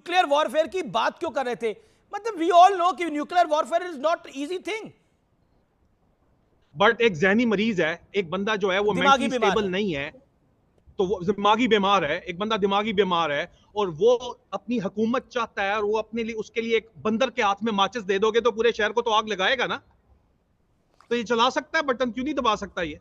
Nuclear warfare की बात क्यों कर रहे थे? मतलब वी ऑल नो कि nuclear warfare is not easy thing. But एक जहनी मरीज है, एक बंदा जो है वो मेंटली स्टेबल नहीं है, तो वो दिमागी बीमार है, एक बंदा दिमागी बीमार है और वो अपनी हुकूमत चाहता है और वो अपने लिए, उसके लिए एक बंदर के हाथ में माचिस दे दोगे तो पूरे शहर को तो आग लगाएगा ना। तो ये चला सकता है, बटन क्यों नहीं दबा सकता ये?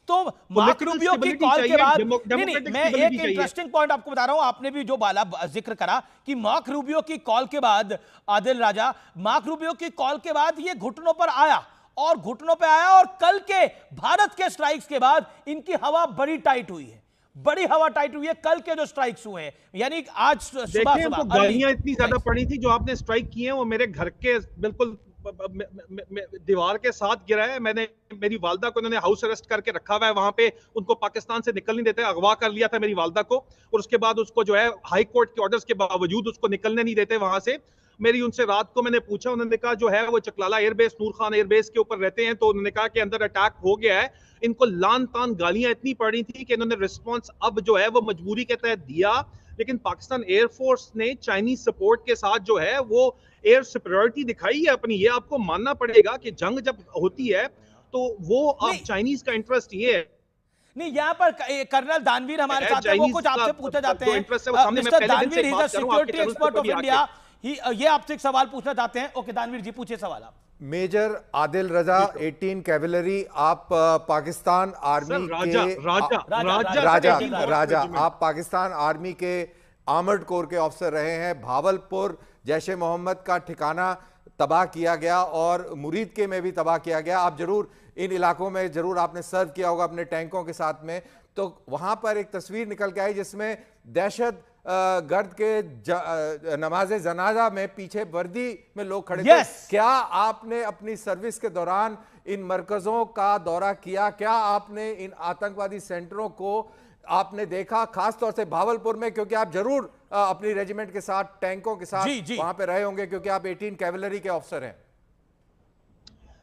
तो मार्क रूबियो की कॉल के बाद नहीं, मैं एक इंटरेस्टिंग पॉइंट आपको बता रहा हूं, आपने भी जो बाला जिक्र करा कि मार्क रूबियो की कॉल के बाद, आदिल राजा, मार्क रूबियो की कॉल के बाद ये घुटनों पर आया और घुटनों पे आया, और कल के भारत के स्ट्राइक्स के बाद इनकी हवा बड़ी टाइट हुई है, बड़ी हवा टाइट हुई है कल के जो स्ट्राइक्स हुए हैं, यानी आज सुबह सुबह गालियां इतनी ज्यादा पड़ी थी जो आपने स्ट्राइक किए हैं, वो मेरे घर के बिल्कुल दीवार के साथ गिरा है। मैंने, मेरी वालदा को उन्होंने हाउस अरेस्ट करके रखा हुआ है वहां पे, उनको पाकिस्तान से निकल नहीं देते, अगवा कर लिया था मेरी वालदा को, और उसके बाद उसको जो है हाई कोर्ट के ऑर्डर्स के बावजूद उसको निकलने नहीं देते वहां से। मेरी उनसे रात को मैंने पूछा, उन्होंने कहा जो है वो चकलाला एयरबेस, नूर खान एयरबेस के ऊपर रहते हैं, तो उन्होंने कहा कि अंदर अटैक हो गया है। इनको लान तान गालियां इतनी पड़ी थी कि इन्होंने रिस्पॉन्स अब जो है वो मजबूरी के तहत दिया, लेकिन पाकिस्तान एयरफोर्स ने चाइनीज सपोर्ट के साथ जो है वो एयर सुपीरियरिटी दिखाई है अपनी। ये आपको मानना पड़ेगा कि जंग जब होती है तो वो अब चाइनीज का इंटरेस्ट ये है। नहीं, यहाँ पर कर्नल दानवीर हमारे साथ हैं, वो कुछ आपसे पूछना चाहते हैं। मिस्टर दानवीर, he is a security expert of India, ये आपसे एक सवाल पूछना चाहते हैं। ओके दानवीर जी, पूछिए सवाल आप। मेजर आदिल रजा, 18 कैवलरी, आप पाकिस्तान आर्मी के राजा, आप पाकिस्तान आर्मी के आर्मर्ड कोर के ऑफिसर रहे हैं। भावलपुर जैश ए मोहम्मद का ठिकाना तबाह किया गया और मुरीद के में भी तबाह किया गया। आप जरूर इन इलाकों में जरूर आपने सर्व किया होगा अपने टैंकों के साथ में, तो वहां पर एक तस्वीर निकल के आई जिसमें दहशत गर्द के नमाज जनाजा में पीछे वर्दी में लोग खड़े थे। क्या आपने अपनी सर्विस के दौरान इन मरकजों का दौरा किया? क्या आपने इन आतंकवादी सेंटरों को आपने देखा, खास तौर से भावलपुर में, क्योंकि आप जरूर अपनी रेजिमेंट के साथ टैंकों के साथ वहां पे रहे होंगे क्योंकि आप 18 कैवलरी के ऑफिसर हैं।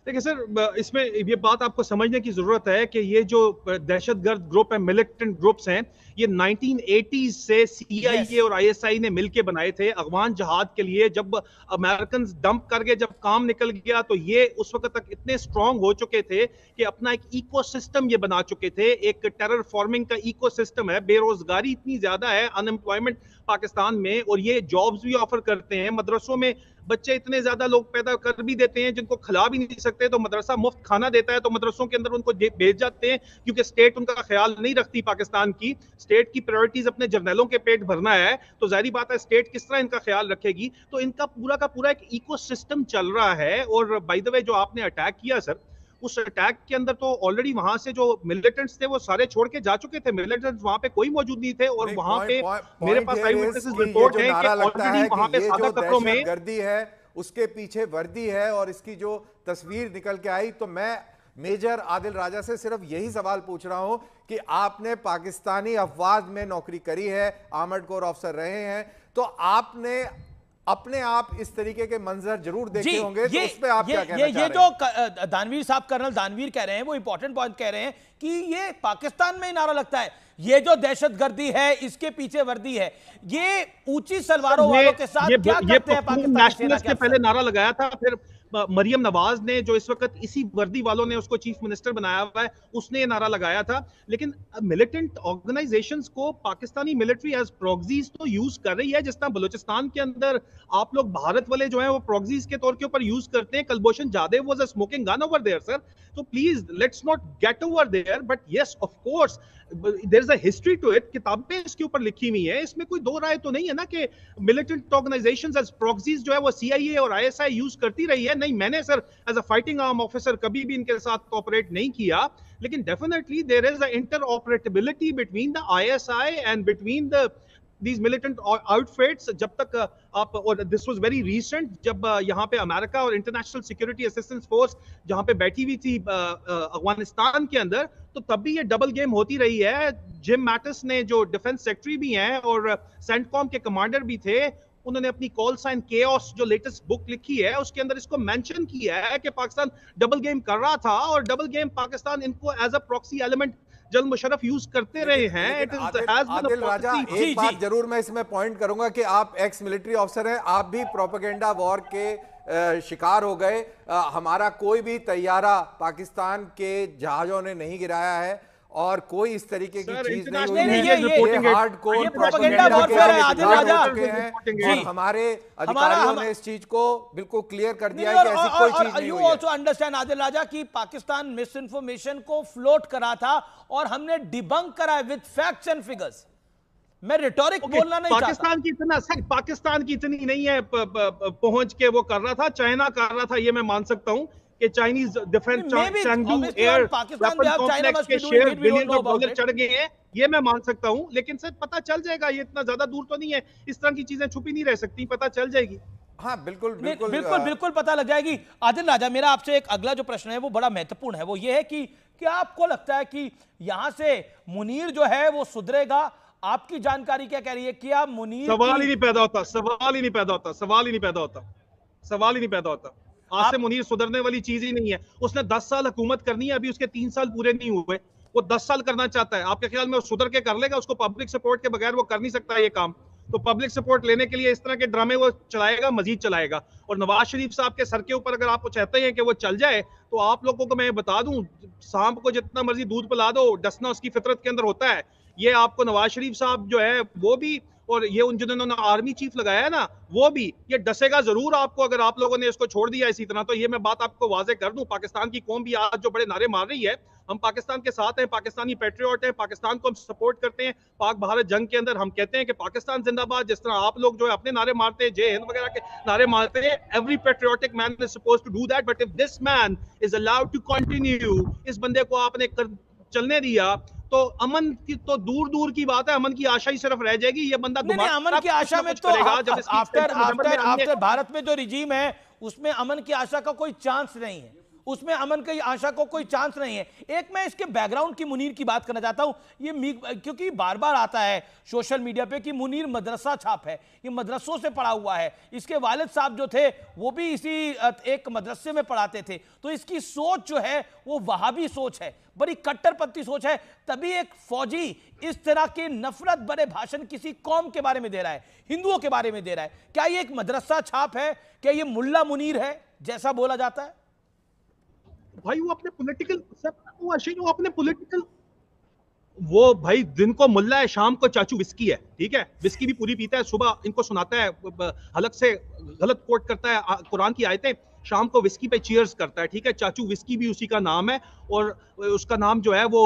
देखिए सर, इसमें ये बात आपको समझने की जरूरत है कि ये जो दहशतगर्द ग्रुप है, मिलिटेंट ग्रुप्स हैं, ये 1980s से CIA और ISI ने मिलके बनाए थे अफगान जहाद के लिए। जब अमेरिकन डंप करके जब काम निकल गया तो ये उस वक्त तक इतने स्ट्रांग हो चुके थे कि अपना एक इकोसिस्टम ये बना चुके थे। एक टेरर फॉर्मिंग का इकोसिस्टम है, बेरोजगारी इतनी ज्यादा है, अनएम्प्लॉयमेंट पाकिस्तान में, और ये जॉब्स भी ऑफर करते हैं। मदरसों में बच्चे इतने ज्यादा लोग पैदा कर भी देते हैं जिनको खिला भी नहीं सकते, तो मदरसा मुफ्त खाना देता है, तो मदरसों के अंदर उनको भेज जाते हैं क्योंकि स्टेट उनका ख्याल नहीं रखती पाकिस्तान की। स्टेट की प्रायोरिटीज अपने जर्नलों के पेट भरना है, तो जाहिर बात है स्टेट किस तरह इनका ख्याल रखेगी। तो इनका पूरा का पूरा एक इकोसिस्टम चल रहा है। और बाय द वे जो आपने अटैक किया सर, उस अटैक के अंदर तो ऑलरेडी वहां से जो मिलिटेंट्स थे वो सारे छोड़ के जा चुके थे। मिलिटेंट्स वहां पे कोई मौजूद नहीं थे, और वहां पे मेरे पास आई विटनेसेस रिपोर्ट है कि ऑलरेडी वहां पे सादा कपड़ों में गर्दी है, उसके पीछे वर्दी है, और इसकी जो तस्वीर निकल के आई, तो मैं मेजर आदिल राजा से सिर्फ यही सवाल पूछ रहा हूं कि आपने पाकिस्तानी अफवाज में नौकरी करी है, आर्मर्ड कोर ऑफिसर रहे हैं, तो आपने अपने आप इस तरीके के मंजर जरूर देखे होंगे, तो उस पे आप क्या कहना चाह रहे हैं? ये जो दानवीर साहब, कर्नल दानवीर कह रहे हैं, वो इंपॉर्टेंट पॉइंट कह रहे हैं कि ये पाकिस्तान में ही नारा लगता है, ये जो दहशतगर्दी है इसके पीछे वर्दी है। ये ऊंची सलवारों वालों के साथ क्या करते हैं पाकिस्तान सेना के? पहले नारा लगाया था, फिर मरियम नवाज ने, जो इस वक्त इसी वर्दी वालों ने उसको चीफ मिनिस्टर बनाया हुआ है, उसने ये नारा लगाया था। लेकिन मिलिटेंट ऑर्गेनाइजेशंस को पाकिस्तानी मिलिट्री एज प्रॉक्सीज तो यूज कर रही है, जिस तरह बलूचिस्तान के अंदर आप लोग भारत वाले जो है वो प्रॉक्सीज के तौर के ऊपर यूज करते हैं। Kulbhushan Jadhav was a smoking gun over there sir, तो please let's not get over there. But yes of course there is a history to it, किताबें इसके ऊपर लिखी हुई है, इसमें कोई दो राय तो नहीं है ना कि मिलिटेंट ऑर्गेनाइजेशंस एज प्रॉक्सीज जो है वो CIA और ISI यूज करती रही है। नहीं, मैंने sir as a fighting arm officer कभी भी इनके साथ कोऑपरेट नहीं किया, लेकिन definitely there is a interoperability between the ISI and between the these militant outfits। जब तक आप, और this was very recent, जब यहाँ पे अमेरिका और इंटरनेशनल सिक्योरिटी असिस्टेंस फोर्स जहाँ पे बैठी हुई थी अफगानिस्तान के अंदर, तो तब भी ये डबल गेम होती रही है। जिम मैटिस ने, जो डिफेंस सेक्रेटरी भी हैं और सेंटकॉम के कमांडर भी थे, उन्होंने अपनी कॉल साइन केओस जो लेटेस्ट बुक लिखी है उसके अंदर इसको मेंशन किया है कि पाकिस्तान डबल गेम कर रहा था, और डबल गेम पाकिस्तान इनको एज अ प्रॉक्सी एलिमेंट जल मुशर्रफ यूज करते रहे हैं। इट आदिल राजा, एक बात जरूर मैं इसमें पॉइंट करूंगा कि आप एक्स मिलिट्री ऑफिसर हैं, आप भी प्रोपेगेंडा वॉर के शिकार हो गए। हमारा कोई भी तैयारा पाकिस्तान के जहाजों ने नहीं गिराया है और कोई इस तरीके की चीज नहीं हुई है। ये हार्डकोर प्रोपेगेंडा वॉरफेयर है आदिल राजा, और हमारे अधिकारियों ने इस चीज को बिल्कुल क्लियर कर दिया है कि ऐसी कोई चीज नहीं हुई है। यू आल्सो अंडरस्टैंड आदिल राजा कि पाकिस्तान मिस इन्फॉर्मेशन को फ्लोट करा था और हमने डिबंक करा विद फैक्ट्स एंड फिगर्स। मैं रिटोरिक बोलना नहीं चाहता। पाकिस्तान की इतनी नहीं है पहुंच के वो कर रहा था, चाइना कर रहा था, ये मैं मान सकता हूं कि Chinese defence Chengdu air weapon complex के शेयर बिलियन ऑफ डॉलर चढ़ गए हैं, ये मैं मान सकता हूं। लेकिन सर पता चल जाएगा, ये इतना ज्यादा दूर तो नहीं है, इस तरह की चीजें छुपी नहीं रह सकती, पता चल जाएगी। हाँ बिल्कुल बिल्कुल बिल्कुल बिल्कुल पता लग जाएगी। आदिल राजा, मेरा आपसे एक अगला जो प्रश्न है वो बड़ा महत्वपूर्ण है, वो ये है कि क्या आपको लगता है कि यहां से मुनीर जो है वो सुधरेगा? आपकी जानकारी क्या कह रही है? क्या मुनीर सवाल ही नहीं पैदा होता, सवाल ही नहीं पैदा होता, सवाल ही नहीं पैदा होता, सवाल ही नहीं पैदा होता। आज से मुनीर सुधरने वाली चीज ही नहीं है। उसने 10 साल हुकूमत करनी है, अभी उसके 3 साल पूरे नहीं हुए, वो 10 साल करना चाहता है। आपके ख्याल में वो सुधर के कर लेगा? उसको पब्लिक सपोर्ट के बगैर वो कर नहीं सकता ये काम। तो पब्लिक सपोर्ट लेने के लिए इस तरह के ड्रामे वो चलाएगा, मजीद चलाएगा। और नवाज शरीफ साहब के सर के ऊपर अगर आप चाहते हैं कि वो चल जाए, तो आप लोगों को मैं बता दूं, सांप को जितना मर्जी दूध पिला दो, डसना उसकी फितरत के अंदर होता है। ये आपको नवाज शरीफ साहब जो है वो भी, और ये उन जिन्होंने आर्मी चीफ लगाया है ना, वो भी, ये डसेगा जरूर आपको अगर आप लोगों ने इसको छोड़ दिया इसी तरह। तो ये मैं बात आपको वाजे कर दूं, पाकिस्तान की कौम भी आज जो बड़े नारे मार रही है, हम पाकिस्तान के साथ हैं, पाकिस्तानी पैट्रियट हैं, पाकिस्तान को हम सपोर्ट करते हैं। पाक भारत जंग के अंदर हम कहते हैं कि पाकिस्तान जिंदाबाद, जिस तरह आप लोग जो है अपने नारे मारते हैं, जय हिंद वगैरह के नारे मारते हैं, every patriotic man is supposed to do that. But if this man is allowed to continue, इस बंदे को आपने चलने दिया, तो अमन की तो दूर दूर की बात है, अमन की आशा ही सिर्फ रह जाएगी। ये बंदा नहीं, अमन की आशा में तो आफ्टर में जो रिजीम है उसमें अमन की आशा का कोई चांस नहीं है, उसमें अमन की आशा को कोई चांस नहीं है। एक मैं इसके बैकग्राउंड की मुनीर की बात करना चाहता हूं, ये क्योंकि बार बार आता है सोशल मीडिया पे कि मुनीर मदरसा छाप है, ये मदरसों से पढ़ा हुआ है, इसके वालिद साहब जो थे वो भी इसी एक मदरसे में पढ़ाते थे, तो इसकी सोच जो है वो वहाबी सोच है, बड़ी कट्टरपंथी सोच है। तभी एक फौजी इस तरह के नफरत भरे भाषण किसी कौम के बारे में दे रहा है, हिंदुओं के बारे में दे रहा है। क्या ये एक मदरसा छाप है? क्या ये मुल्ला मुनीर है जैसा बोला जाता है? भाई वो अपने पॉलिटिकल, वो अपने पॉलिटिकल, वो भाई दिन को मुल्ला है, शाम को चाचू विस्की है, ठीक है, विस्की भी पूरी पीता है, सुबह इनको सुनाता है, हलक से गलत कोट करता है कुरान की आयतें, शाम को विस्की पे चीयर्स करता है, ठीक है। चाचू विस्की भी उसी का नाम है, और उसका नाम जो है वो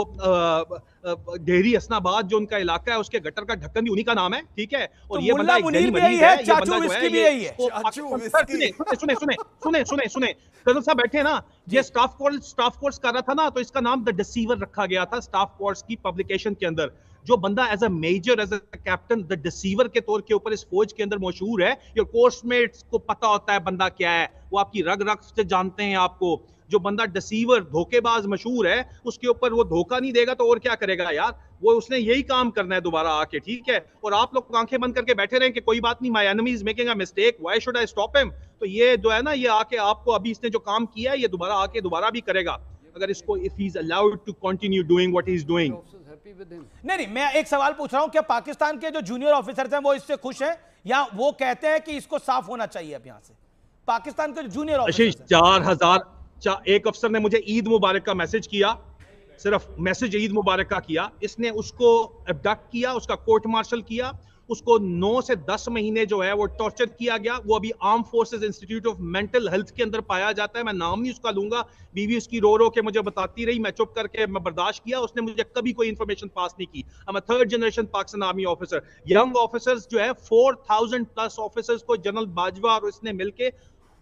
डेहरी हसनाबाद जो उनका इलाका है, उसके गटर का ढक्कन भी उन्हीं का नाम है, ठीक है। और तो ये बंदा मुनीर भी यही है, चाचू विस्की भी यही है। सुने सुने सुने सुने कर्नल साहब बैठे ना, ये स्टाफ कोर्स कर रहा था ना, तो इसका नाम द डिसीवर रखा गया था स्टाफ कोर्स की पब्लिकेशन के अंदर। जो बंदा as a major, as a captain, the deceiver के तौर के ऊपर इस फौज के अंदर मशहूर है, योर कोर्समेट्स को पता होता है बंदा क्या है, वो आपकी रग रग से जानते हैं आपको। जो बंदा डिसीवर, धोखेबाज मशहूर है, उसके ऊपर वो धोखा नहीं देगा तो और क्या करेगा यार, वो उसने यही काम करना है दोबारा आके, ठीक है। और आप लोग आंखें बंद करके बैठे रहें कि कोई बात नहीं, my enemy is making a mistake, why should I stop him. तो ये जो है ना, ये आके आपको अभी इसने जो काम किया है, ये दोबारा आके दोबारा भी करेगा अगर इसको, if he is allowed to continue doing what he is doing. नहीं, मैं एक सवाल पूछ रहा हूं, क्या पाकिस्तान के जो जूनियर ऑफिसर्स हैं वो इससे खुश हैं, या वो कहते हैं कि इसको साफ होना चाहिए अब यहां से? पाकिस्तान के जो जूनियर ऑफिसर्स, 4000 एक अफसर ने मुझे ईद मुबारक का मैसेज किया, सिर्फ मैसेज ईद मुबारक का किया, इसने उसको अबडक्ट किया, उसका कोर्ट मार्शल किया, उसको 9 से 10 महीने जो है वो टॉर्चर किया गया। वो अभी arm forces institute of mental health के अंदर पाया जाता है, मैं नाम नहीं उसका लूंगा। बीवी उसकी रो रो के मुझे बताती रही, मैं चुप करके मैं बर्दाश्त किया, उसने मुझे कभी कोई इंफॉर्मेशन पास नहीं की। I'm a 3rd generation Pakistan army officer. Young officers जो है 4000 प्लस ऑफिसर्स को जनरल बाजवा और इसने मिलके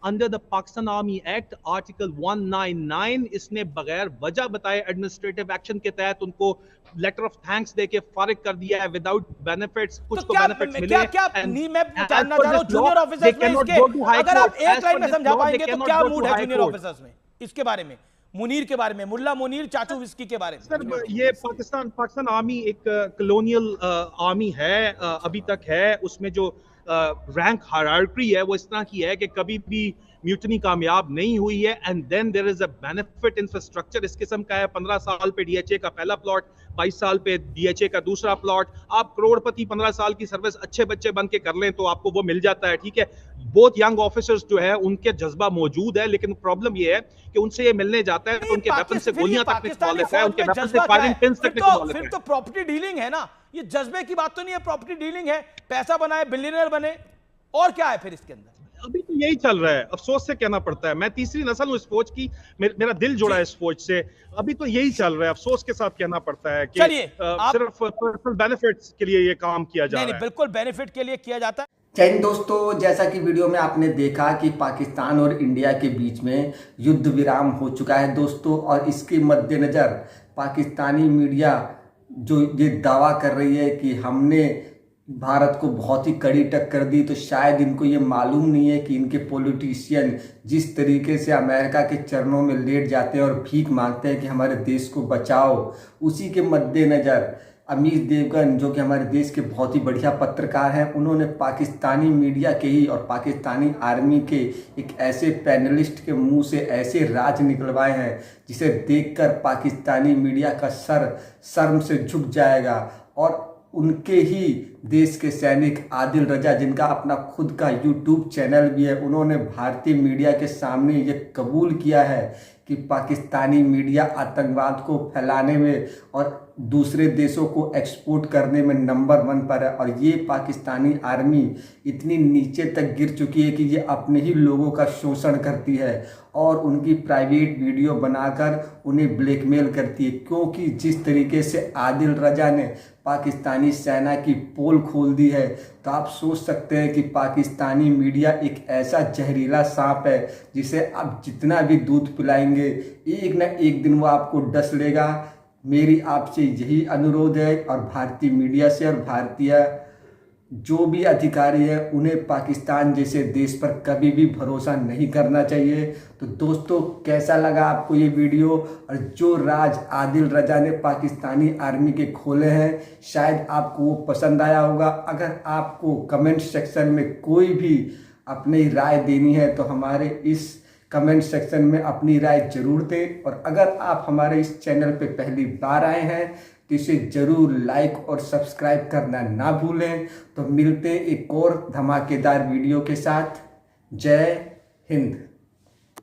under the Pakistan army act article 199 इसने बगैर वजह बताए एडमिनिस्ट्रेटिव एक्शन के तहत उनको लेटर ऑफ थैंक्स देके फारिग कर दिया है विदाउट बेनिफिट्स। कुछ को बेनिफिट्स मिले। क्या नहीं, मैं जानना चाह रहा हूं जूनियर ऑफिसर्स में इसके, अगर आप एक लाइन में समझा पाएंगे तो क्या मूड है जूनियर ऑफिसर्स में इसके बारे में, मुनीर के बारे में, मुल्ला मुनीर, चाचू विस्की के बारे में? सर ये पाकिस्तान आर्मी एक कॉलोनियल आर्मी है, अभी तक है। उसमें जो रैंक हायरार्की है वो इस तरह की है कि कभी भी म्यूटनी कामयाब नहीं हुई है, and then there is a benefit infrastructure इस किस्म का है। 15 साल पे डीएचए का पहला प्लॉट 22 साल पे DHA का दूसरा प्लॉट, आप करोड़पति 15 साल की सर्विस अच्छे बच्चे बन के कर लें तो आपको वो मिल जाता है, ठीक है। बहुत यंग ऑफिसर्स जो है उनके जज्बा मौजूद है, लेकिन प्रॉब्लम ये है कि उनसे ये मिलने जाता है तो उनके वेपन से गोलियां तक निकलवाते हैं, उनके वेपन से फायरिंग पिन्स तक निकलवाते हैं। फिर तो प्रॉपर्टी डीलिंग है ना, ये जज्बे की बात तो नहीं है, प्रॉपर्टी डीलिंग है, पैसा बनाए, बिलियनर बने, और क्या है फिर इसके अंदर? अभी तो यही चल रहा है, अफसोस से कहना पड़ता है। मैं तीसरी नस्ल हूँ इस फौज की, मेरा दिल जुड़ा है इस फौज से। अभी तो यही चल रहा है, अफसोस के साथ कहना पड़ता है कि सिर्फ पर्सनल बेनिफिट्स के लिए ये काम किया जा रहा है। बिल्कुल बेनिफिट के लिए किया जाता है। जय हिंद दोस्तों, जैसा कि वीडियो में आपने देखा कि पाकिस्तान और इंडिया के बीच में युद्ध विराम हो चुका है दोस्तों, और इसके मद्देनज़र पाकिस्तानी मीडिया जो ये दावा कर रही है कि हमने भारत को बहुत ही कड़ी टक्कर दी, तो शायद इनको ये मालूम नहीं है कि इनके पॉलिटिशियन जिस तरीके से अमेरिका के चरणों में लेट जाते हैं और भीख मांगते हैं कि हमारे देश को बचाओ, उसी के मद्देनज़र अमीश देवगन जो कि हमारे देश के बहुत ही बढ़िया पत्रकार हैं, उन्होंने पाकिस्तानी मीडिया के ही और पाकिस्तानी आर्मी के एक ऐसे पैनलिस्ट के मुंह से ऐसे राज निकलवाए हैं जिसे देखकर पाकिस्तानी मीडिया का सर शर्म से झुक जाएगा। और उनके ही देश के सैनिक आदिल रजा, जिनका अपना खुद का यूट्यूब चैनल भी है, उन्होंने भारतीय मीडिया के सामने ये कबूल किया है कि पाकिस्तानी मीडिया आतंकवाद को फैलाने में और दूसरे देशों को एक्सपोर्ट करने में नंबर 1 पर है। और ये पाकिस्तानी आर्मी इतनी नीचे तक गिर चुकी है कि ये अपने ही लोगों का शोषण करती है और उनकी प्राइवेट वीडियो बनाकर उन्हें ब्लैकमेल करती है, क्योंकि जिस तरीके से आदिल रजा ने पाकिस्तानी सेना की पोल खोल दी है, तो आप सोच सकते हैं कि पाकिस्तानी मीडिया एक ऐसा जहरीला सांप है जिसे आप जितना भी दूध पिलाएंगे एक न एक दिन वो आपको डस लेगा। मेरी आपसे यही अनुरोध है और भारतीय मीडिया से, और भारतीय जो भी अधिकारी है उन्हें पाकिस्तान जैसे देश पर कभी भी भरोसा नहीं करना चाहिए। तो दोस्तों, कैसा लगा आपको ये वीडियो, और जो राज आदिल रजा ने पाकिस्तानी आर्मी के खोले हैं, शायद आपको वो पसंद आया होगा। अगर आपको कमेंट सेक्शन में कोई भी अपनी राय देनी है तो हमारे इस कमेंट सेक्शन में अपनी राय जरूर दें। और अगर आप हमारे इस चैनल पे पहली बार आए हैं तो इसे जरूर लाइक और सब्सक्राइब करना ना भूलें। तो मिलते एक और धमाकेदार वीडियो के साथ। जय हिंद।